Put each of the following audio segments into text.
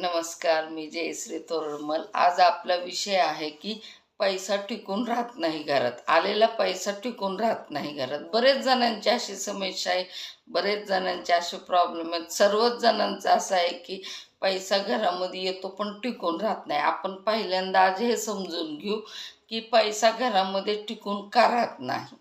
नमस्कार, मी जयश्री तोरडमल. आज आपला विषय आहे की पैसा टिकून राहत नाही घरात. आलेला पैसा टिकून राहत नाही घरात. बरेच जणांची अशी समस्या आहे, बरेच जणांचे असे प्रॉब्लेम आहेत. सर्वच जणांचं असं आहे की पैसा घरामध्ये येतो पण टिकून राहत नाही. आपण पहिल्यांदा आज हे समजून घेऊ की पैसा घरामध्ये टिकून का राहत नाही.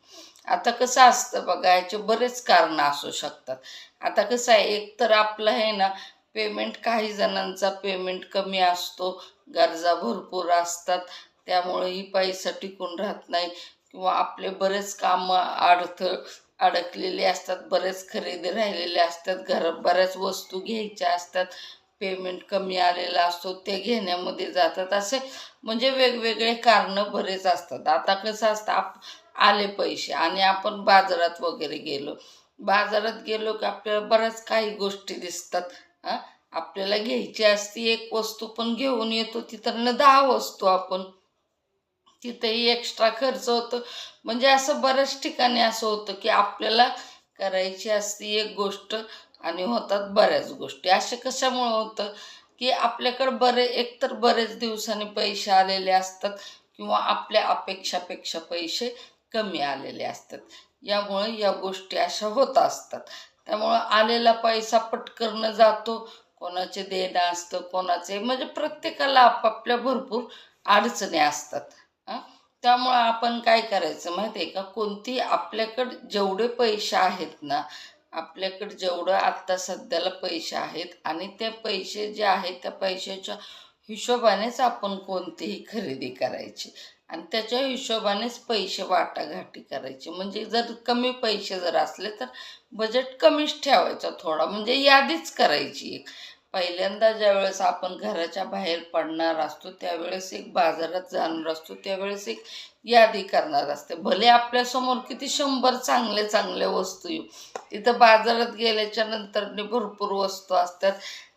आता कसं असतं बघा, याचे बरेच कारणं असू शकतात. आता कसं आहे, एक तर आपलं आहे ना पेमेंट, काही जणांचा पेमेंट कमी असतो, गरजा भरपूर असतात, त्यामुळेही पैसा टिकून राहत नाही. किंवा आपले बरेच कामं अडकलेले असतात, बरेच खरेदी राहिलेले असतात, घरात बऱ्याच वस्तू घ्यायच्या असतात, पेमेंट कमी आलेला असतो, ते घेण्यामध्ये जातात. असे म्हणजे वेगवेगळे कारणं बरेच असतात. आता कसं असतं, आले पैसे आणि आपण बाजारात गेलो की आपल्याला बऱ्याच काही गोष्टी दिसतात. आपल्याला घ्यायची असती एक वस्तू पण घेऊन येतो तिथं 10 वस्तू आपण, तिथेही एक्स्ट्रा खर्च होतो. म्हणजे असं बऱ्याच ठिकाणी असं होतं की आपल्याला करायची असती एक गोष्ट आणि होतात बऱ्याच गोष्टी. असे कशामुळं होतं की आपल्याकडं एकतर बरेच दिवसांनी पैसे आलेले असतात किंवा आपल्या अपेक्षापेक्षा पैसे कमी आलेले असतात. यामुळे या गोष्टी अशा होत असतात. त्यामुळं आलेला पैसा पटकन जातो. कोणाचे देणं असतं, कोणाचे म्हणजे प्रत्येकाला आपापल्या भरपूर अडचणी असतात. त्यामुळं आपण काय करायचं माहिती आहे का, कोणती आपल्याकडं जेवढे पैसे आहेत ना, आपल्याकडे जेवढं आत्ता सध्याला पैसे आहेत आणि ते पैसे जे आहेत त्या पैशाच्या हिशोबानेच आपण कोणतीही खरेदी करायची आणि त्याच्या हिशोबानेच पैसे वाटाघाटी करायची. म्हणजे जर कमी पैसे जर असले तर बजेट कमीच ठेवायचा थोडा, म्हणजे यादीच करायची एक. पहिल्यांदा ज्यावेळेस आपण घराच्या बाहेर पडणार असतो त्यावेळेस एक बाजारात जाणार असतो त्यावेळेस एक यादी करणार असते. भले आपल्यासमोर किती 100 चांगले चांगले वस्तू येऊ, तिथं बाजारात गेल्याच्या नंतरने भरपूर वस्तू असतात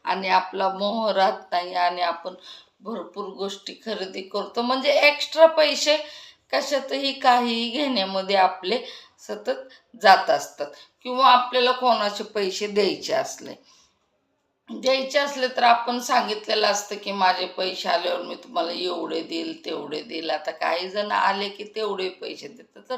आणि आपला मोह राहत नाही आणि आपण भरपूर गोष्टी खरेदी करतो. म्हणजे एक्स्ट्रा पैसे कशातही काहीही घेण्यामध्ये आपले सतत जात असतात. किंवा आपल्याला कोणाचे पैसे द्यायचे असले तर आपण सांगितलेलं असतं की माझे पैसे आल्यावर मी तुम्हाला एवढे देईल तेवढे देईल. आता काही जण आले की तेवढे पैसे देतात, तर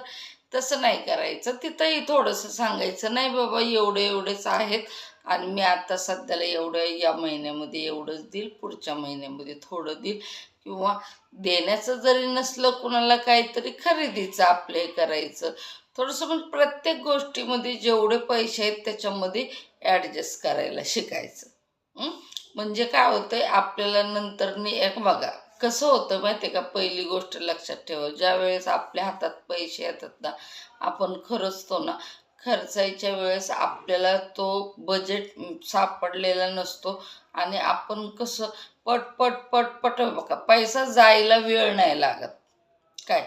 तसं नाही करायचं. तिथंही थोडंसं सांगायचं, नाही बाबा एवढे एवढेच आहेत आणि मी आता सध्याला एवढं या महिन्यामध्ये एवढंच देईल, पुढच्या महिन्यामध्ये थोडं देईल. किंवा देण्याचं जरी नसलं कुणाला काहीतरी खरेदीचं आपलं करायचं थोडंसं. म्हणजे प्रत्येक गोष्टीमध्ये जेवढे पैसे आहेत त्याच्यामध्ये ॲडजस्ट करायला शिकायचं. म्हणजे काय होतंय आपल्याला नंतरनी एक बघा कसं होतं माहिती आहे का. पहिली गोष्ट लक्षात ठेवा, ज्या वेळेस आपल्या हातात पैसे येतात ना, आपण खर्चतो ना, खर्चायच्या वेळेस आपल्याला तो बजेट सापडलेला नसतो आणि आपण कसं पट बघा, पैसा जायला वेळ नाही लागत. काय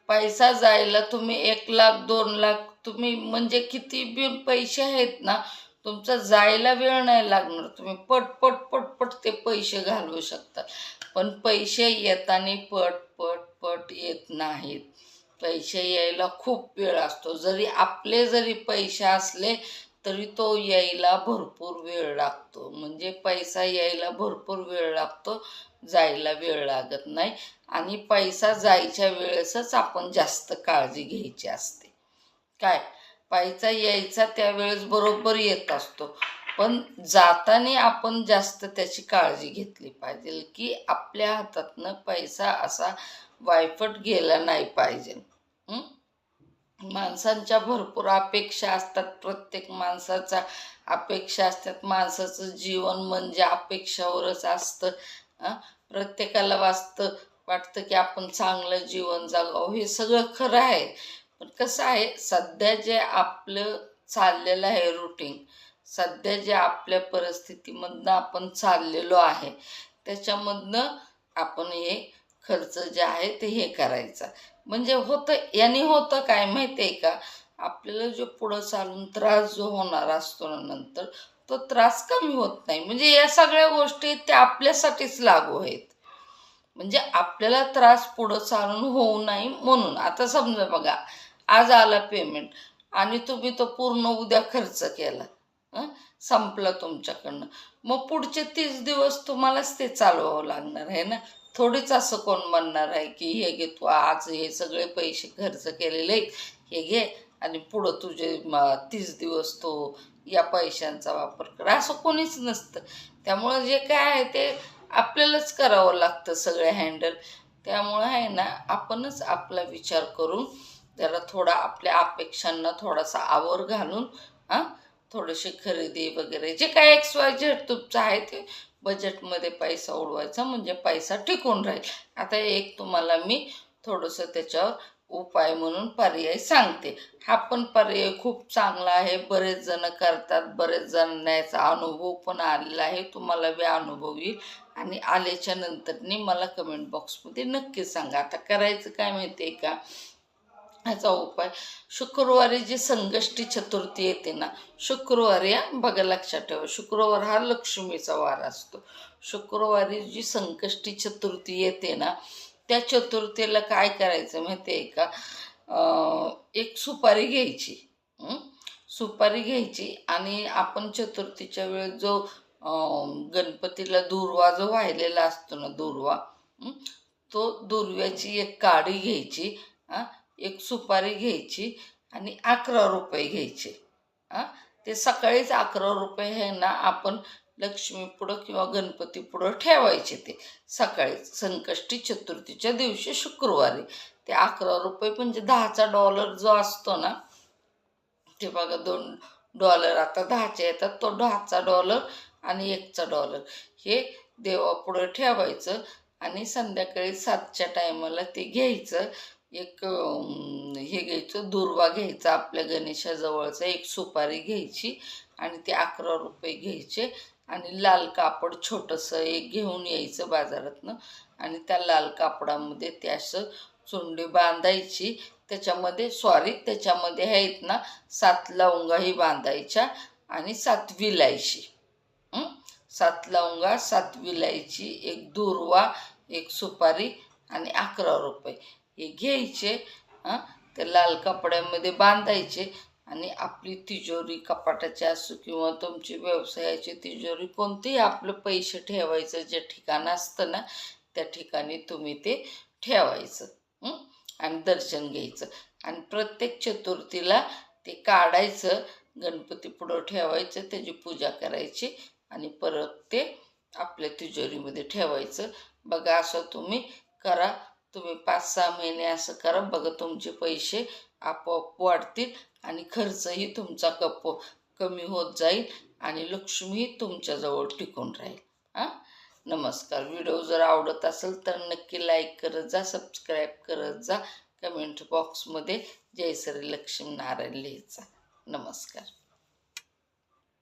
पैसा जायला तुम्ही 1,00,000 2,00,000 तुम्ही म्हणजे किती बी पैसे आहेत ना, तुमचा जायला वेळ नाही लागणार. तुम्ही पट ते पैसे घालवू शकता. पण पैसे येताना पट येत नाहीत. पैसे यायला खूप वेळ असतो. जरी पैसे असले तरी तो यायला भरपूर वेळ लागतो. म्हणजे पैसा यायला भरपूर वेळ लागतो, जायला वेळ लागत नाही. आणि पैसा जायच्या वेळेसच आपण जास्त काळजी घ्यायची असते. काय पैसा यायचा त्यावेळेस बरोबर येत असतो, पण जाताना आपण जास्त त्याची काळजी घेतली पाहिजे की आपल्या हातातनं पैसा असा वायफट गेला नाही पाहिजे. माणसांच्या भरपूर अपेक्षा असतात. प्रत्येक माणसाच्या अपेक्षा असतात. माणसाचं जीवन म्हणजे अपेक्षावरच असतं. प्रत्येकाला वाटतं की आपण चांगलं जीवन जगावं. हे सगळं खरं आहे, पण कसं आहे, सध्या जे आपलं चाललेलं आहे रुटीन, सध्या जे आपल्या परिस्थितीमधनं आपण चाललेलो आहे त्याच्यामधनं आपण हे खर्च जे आहे ते हे करायचा. म्हणजे याने होतं काय माहिती आहे का, आपल्याला जो पुढं चालून त्रास जो होणार असतो ना नंतर, तो त्रास कमी होत नाही. म्हणजे या सगळ्या गोष्टी त्या आपल्यासाठीच लागू आहेत. म्हणजे आपल्याला त्रास पुढं चालून होऊ नये म्हणून. आता समजा बघा, आज आला पेमेंट आणि तुम्ही तो पूर्ण उद्या खर्च केला, संपलं तुमच्याकडनं. मग पुढचे 30 दिवस तुम्हालाच ते चालवावं लागणार आहे ना. थोडीच असं कोण म्हणणार आहे की हे घे तू आज हे सगळे पैसे खर्च केलेले आहेत, हे घे आणि पुढं तुझे 30 दिवस तो या पैशांचा वापर कर, असं कोणीच नसतं. त्यामुळं जे काय आहे ते आपल्यालाच करावं लागतं सगळे हँडल. त्यामुळं आहे ना, आपणच आपला विचार करून जरा थोडा आपल्या अपेक्षांना थोडासा आवर घालून हां थोडीशी खरेदी वगैरे जे काय XYZ तुमचं आहे ते बजेटमध्ये पैसा उडवायचा, म्हणजे पैसा टिकून राहील. आता एक तुम्हाला मी थोडंसं त्याच्यावर उपाय म्हणून पर्याय सांगते. हा पण पर्याय खूप चांगला आहे, बरेच जण करतात, बरेच जणांना याचा अनुभव पण आलेला आहे. तुम्हाला बी अनुभव येईल आणि आल्याच्या नंतरनी मला कमेंट बॉक्समध्ये नक्की सांगा. आता करायचं काय माहिती आहे का, ह्याचा उपाय शुक्रवारी जी संकष्टी चतुर्थी येते ना, शुक्रवारी बघा लक्षात ठेवा, शुक्रवार हा लक्ष्मीचा वार असतो. शुक्रवारी जी संकष्टी चतुर्थी येते ना, त्या चतुर्थीला काय करायचं माहिती आहे का, एक सुपारी घ्यायची. सुपारी घ्यायची आणि आपण चतुर्थीच्या वेळेस जो गणपतीला दुर्वा जो वाहिलेला असतो ना, दुर्वा, तो दुर्व्याची एक काडी घ्यायची, एक सुपारी घ्यायची आणि 11 रुपये घ्यायचे. ते सकाळीच 11 रुपये हे ना आपण लक्ष्मीपुढं किंवा गणपतीपुढं ठेवायचे. ते सकाळीच संकष्टी चतुर्थीच्या दिवशी शुक्रवारी ते 11 रुपये म्हणजे 10चा डॉलर जो असतो ना, ते बघा $2 आता 10चे येतात, तो 10चा डॉलर आणि 1चा डॉलर हे देवापुढं ठेवायचं आणि संध्याकाळी 7च्या टायमाला ते घ्यायचं. एक हे घ्यायचं, दुर्वा घ्यायचा आपल्या गणेशाजवळचा, एक सुपारी घ्यायची आणि ते 11 रुपये घ्यायचे आणि लाल कापड छोटंसं एक घेऊन यायचं बाजारातनं आणि त्या लाल कापडामध्ये ते असं चुंडी बांधायची. त्याच्यामध्ये आहेत ना 7 लवंगाही बांधायच्या आणि 7 विलायची. 7 लवंगा, 7 विलायची, एक दुर्वा, एक सुपारी आणि 11 रुपये हे घ्यायचे. ते लाल कपड्यामध्ये बांधायचे आणि आपली तिजोरी कपाटाची असो किंवा तुमची व्यवसायाची तिजोरी कोणतीही आपलं पैसे ठेवायचं जे ठिकाण असतं ना, त्या ठिकाणी तुम्ही ते ठेवायचं आणि दर्शन घ्यायचं आणि प्रत्येक चतुर्थीला ते काढायचं, गणपती पुढं ठेवायचं, त्याची पूजा करायची आणि परत ते आपल्या तिजोरीमध्ये ठेवायचं. बघा असं तुम्ही करा. तुम्ही 5-6 महिने असं करा, बघा तुमचे पैसे आपोआप वाढतील आणि खर्चही तुमचा कमी होत जाईल आणि लक्ष्मीही तुमच्याजवळ टिकून राहील. नमस्कार. व्हिडिओ जर आवडत असेल तर नक्की लाईक करत जा, सबस्क्राईब करत जा, कमेंट बॉक्समध्ये जय श्री लक्ष्मी नारायण लिहायचा. नमस्कार.